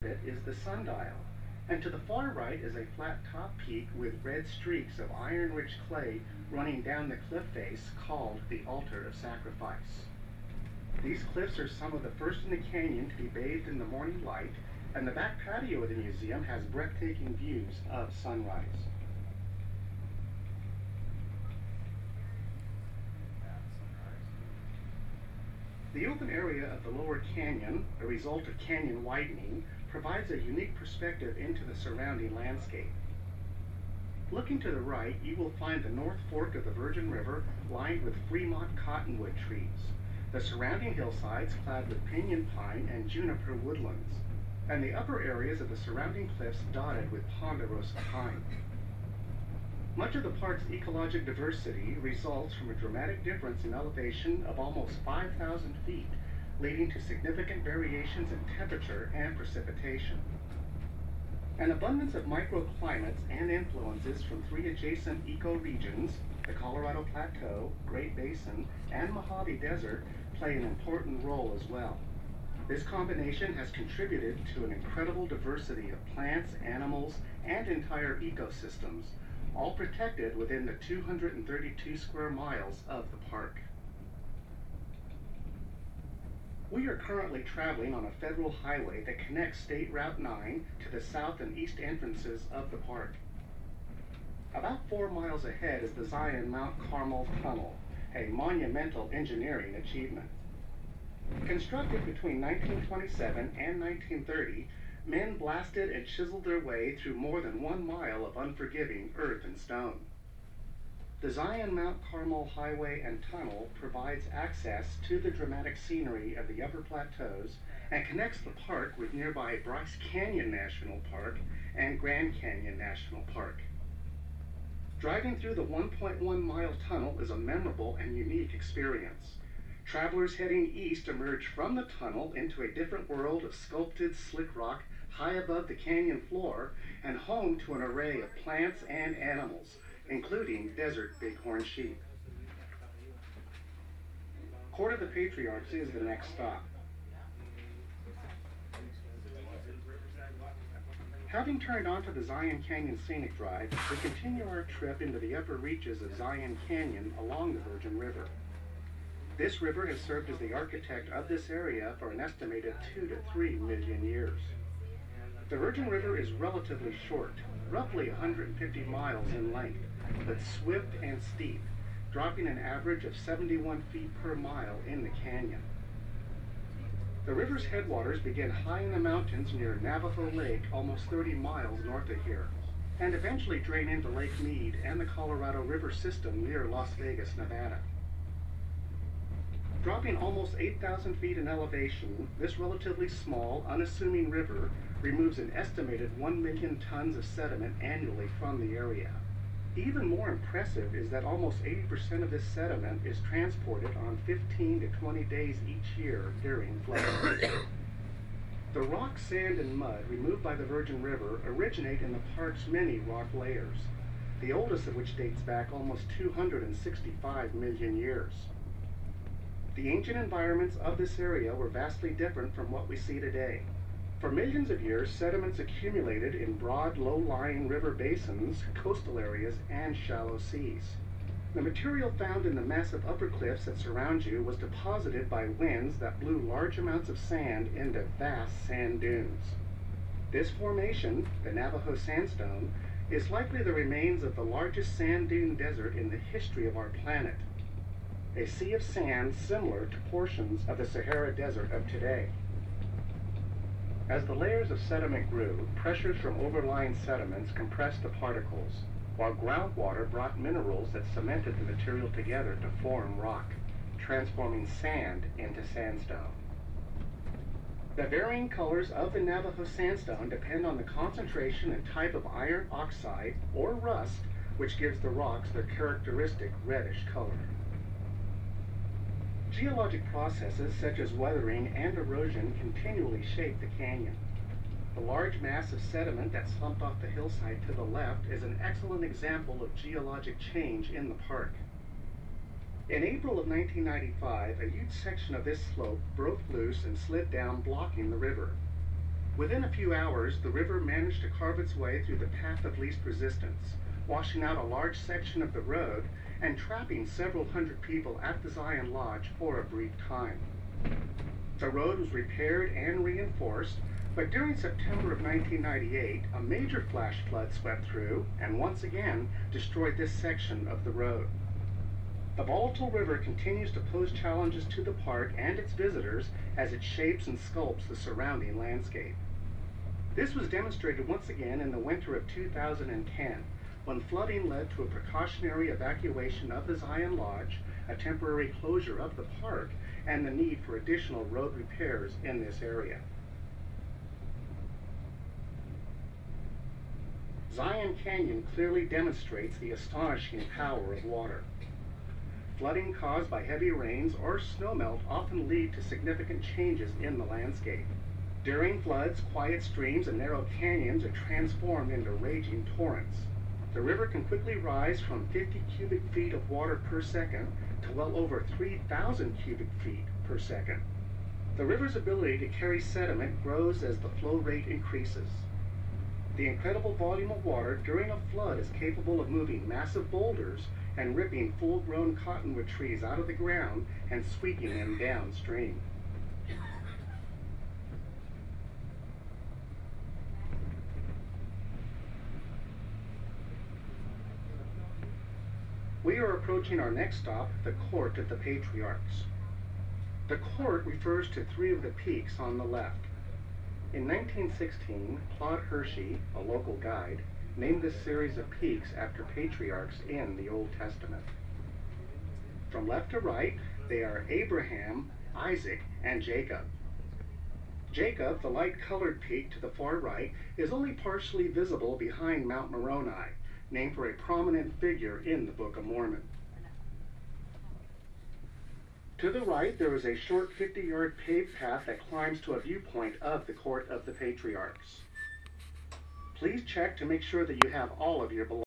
it is the sundial, and to the far right is a flat top peak with red streaks of iron-rich clay running down the cliff face called the Altar of Sacrifice. These cliffs are some of the first in the canyon to be bathed in the morning light, and the back patio of the museum has breathtaking views of sunrise. The open area of the lower canyon, a result of canyon widening, provides a unique perspective into the surrounding landscape. Looking to the right, you will find the North Fork of the Virgin River lined with Fremont cottonwood trees, the surrounding hillsides clad with pinyon pine and juniper woodlands, and the upper areas of the surrounding cliffs dotted with ponderosa pine. Much of the park's ecologic diversity results from a dramatic difference in elevation of almost 5,000 feet, leading to significant variations in temperature and precipitation. An abundance of microclimates and influences from three adjacent ecoregions, the Colorado Plateau, Great Basin, and Mojave Desert, play an important role as well. This combination has contributed to an incredible diversity of plants, animals, and entire ecosystems, all protected within the 232 square miles of the park. We are currently traveling on a federal highway that connects State Route 9 to the south and east entrances of the park. About 4 miles ahead is the Zion Mount Carmel Tunnel, a monumental engineering achievement. Constructed between 1927 and 1930, men blasted and chiseled their way through more than 1 mile of unforgiving earth and stone. The Zion Mount Carmel Highway and Tunnel provides access to the dramatic scenery of the upper plateaus and connects the park with nearby Bryce Canyon National Park and Grand Canyon National Park. Driving through the 1.1-mile tunnel is a memorable and unique experience. Travelers heading east emerge from the tunnel into a different world of sculpted slick rock high above the canyon floor and home to an array of plants and animals, including desert bighorn sheep. Court of the Patriarchs is the next stop. Having turned onto the Zion Canyon Scenic Drive, we continue our trip into the upper reaches of Zion Canyon along the Virgin River. This river has served as the architect of this area for an estimated 2 to 3 million years. The Virgin River is relatively short, roughly 150 miles in length, but swift and steep, dropping an average of 71 feet per mile in the canyon. The river's headwaters begin high in the mountains near Navajo Lake, almost 30 miles north of here, and eventually drain into Lake Mead and the Colorado River system near Las Vegas, Nevada. Dropping almost 8,000 feet in elevation, this relatively small, unassuming river removes an estimated 1 million tons of sediment annually from the area. Even more impressive is that almost 80% of this sediment is transported on 15 to 20 days each year during flood. The rock, sand, and mud removed by the Virgin River originate in the park's many rock layers, the oldest of which dates back almost 265 million years. The ancient environments of this area were vastly different from what we see today. For millions of years, sediments accumulated in broad, low-lying river basins, coastal areas, and shallow seas. The material found in the massive upper cliffs that surround you was deposited by winds that blew large amounts of sand into vast sand dunes. This formation, the Navajo Sandstone, is likely the remains of the largest sand dune desert in the history of our planet. A sea of sand similar to portions of the Sahara Desert of today. As the layers of sediment grew, pressures from overlying sediments compressed the particles, while groundwater brought minerals that cemented the material together to form rock, transforming sand into sandstone. The varying colors of the Navajo sandstone depend on the concentration and type of iron oxide or rust, which gives the rocks their characteristic reddish color. Geologic processes such as weathering and erosion continually shape the canyon. The large mass of sediment that slumped off the hillside to the left is an excellent example of geologic change in the park. In April of 1995, a huge section of this slope broke loose and slid down, blocking the river. Within a few hours, the river managed to carve its way through the path of least resistance, washing out a large section of the road and trapping several hundred people at the Zion Lodge for a brief time. The road was repaired and reinforced, but during September of 1998, a major flash flood swept through and once again destroyed this section of the road. The volatile river continues to pose challenges to the park and its visitors as it shapes and sculpts the surrounding landscape. This was demonstrated once again in the winter of 2010, when flooding led to a precautionary evacuation of the Zion Lodge, a temporary closure of the park, and the need for additional road repairs in this area. Zion Canyon clearly demonstrates the astonishing power of water. Flooding caused by heavy rains or snowmelt often lead to significant changes in the landscape. During floods, quiet streams and narrow canyons are transformed into raging torrents. The river can quickly rise from 50 cubic feet of water per second to well over 3,000 cubic feet per second. The river's ability to carry sediment grows as the flow rate increases. The incredible volume of water during a flood is capable of moving massive boulders and ripping full-grown cottonwood trees out of the ground and sweeping them downstream. We are approaching our next stop, the Court of the Patriarchs. The court refers to three of the peaks on the left. In 1916, Claude Hershey, a local guide, named this series of peaks after patriarchs in the Old Testament. From left to right, they are Abraham, Isaac, and Jacob. Jacob, the light-colored peak to the far right, is only partially visible behind Mount Moroni, named for a prominent figure in the Book of Mormon. To the right, there is a short 50-yard paved path that climbs to a viewpoint of the Court of the Patriarchs. Please check to make sure that you have all of your belongings.